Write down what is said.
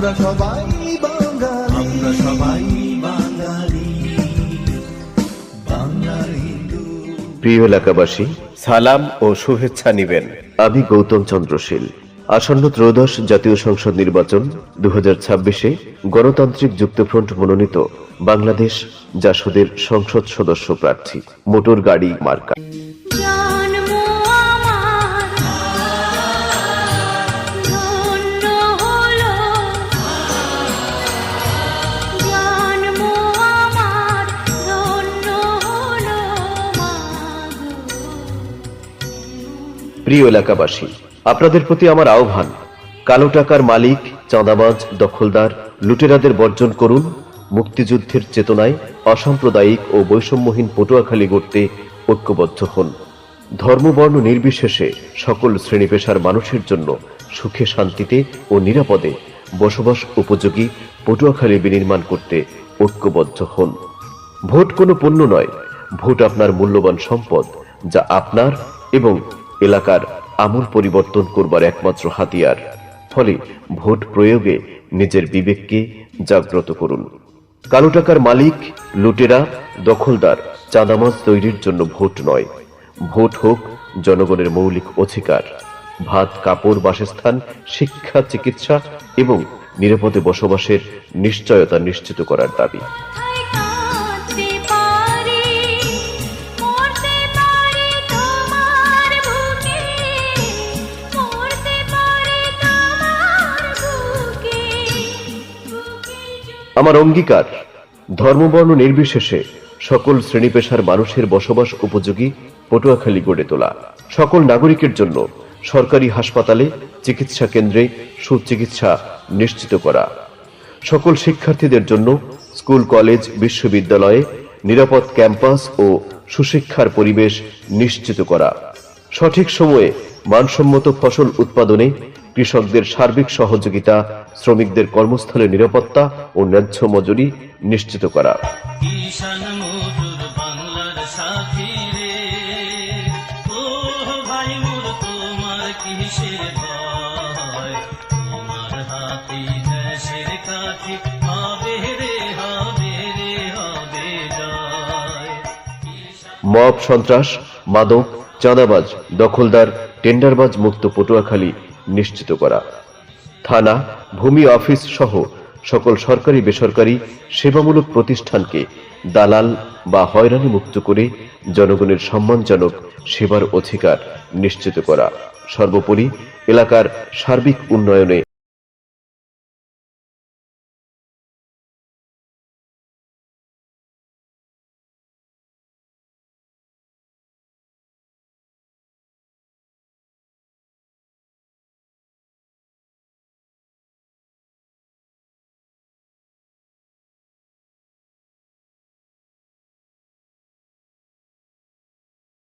আমরা সবাই বাঙালি, আমরা সবাই বাঙালি, বাংলার হিন্দু। প্রিয় এলাকাবাসী, সালাম ও শুভেচ্ছা নিবেন। আমি গৌতম চন্দ্রশীল। আসন্ন ত্রয়োদশ জাতীয় সংসদ নির্বাচন 2026-এ গণতান্ত্রিক যুক্তফ্রন্ট মনোনীত বাংলাদেশ জাসদের সংসদ সদস্য প্রার্থী মোটর গাড়ি মার্কা। প্রিয় এলাকাবাসী, আপনাদের প্রতি আমার আহ্বান, কালো টাকার মালিক, চাঁদাবাজ, দখলদার, লুটেরাদের বর্জন করুন। মুক্তিযুদ্ধের চেতনায় অসাম্প্রদায়িক ও বৈষম্যহীন পটুয়াখালী গড়তে ঐক্যবদ্ধ হন। ধর্মবর্ণ নির্বিশেষে সকল শ্রেণী পেশার মানুষের জন্য সুখে শান্তিতে ও নিরাপদে বসবাস উপযোগী পটুয়াখালী বিনির্মাণ করতে ঐক্যবদ্ধ হন। ভোট কোনো পণ্য নয়, ভোট আপনার মূল্যবান সম্পদ, যা আপনার এবং এলাকার আমূল পরিবর্তন করবার একমাত্র হাতিয়ার। ফলে ভোট প্রয়োগে নিজের বিবেককে জাগ্রত করুন। কালো টাকার মালিক, লুটেরা, দখলদার, চাঁদাবাজ তৈরির জন্য ভোট নয়। ভোট হোক জনগণের মৌলিক অধিকার। ভাত, কাপড়, বাসস্থান, শিক্ষা, চিকিৎসা এবং নিরাপদে বসবাসের নিশ্চয়তা নিশ্চিত করার দাবি। আমার অঙ্গীকার, ধর্মবর্ণ নির্বিশেষে সকল শ্রেণী পেশার মানুষের বসবাস উপযোগী পটুয়াখালী গড়ে তোলা। সকল নাগরিকের জন্য সরকারি হাসপাতালে, চিকিৎসা কেন্দ্রে সুচিকিৎসা নিশ্চিত করা। সকল শিক্ষার্থীদের জন্য স্কুল, কলেজ, বিশ্ববিদ্যালয়ে নিরাপদ ক্যাম্পাস ও সুশিক্ষার পরিবেশ নিশ্চিত করা। সঠিক সময়ে মানসম্মত ফসল উৎপাদনে কৃষকদের সার্বিক সহযোগিতা, শ্রমিকদের কর্মস্থলে নিরাপত্তা ও ন্যায্য মজুরি নিশ্চিত করা। মব, সন্ত্রাস, মাদক, চাঁদাবাজ, দখলদার, টেন্ডারবাজ মুক্ত পটুয়াখালী নিশ্চিত করা। থানা, ভূমি অফিস সহ সকল সরকারি বেসরকারি সেবামূলক প্রতিষ্ঠানকে দালাল বা হয়রানি মুক্ত করে জনগণের সম্মানজনক সেবার অধিকার নিশ্চিত করা। সর্বোপরি এলাকার সার্বিক উন্নয়নে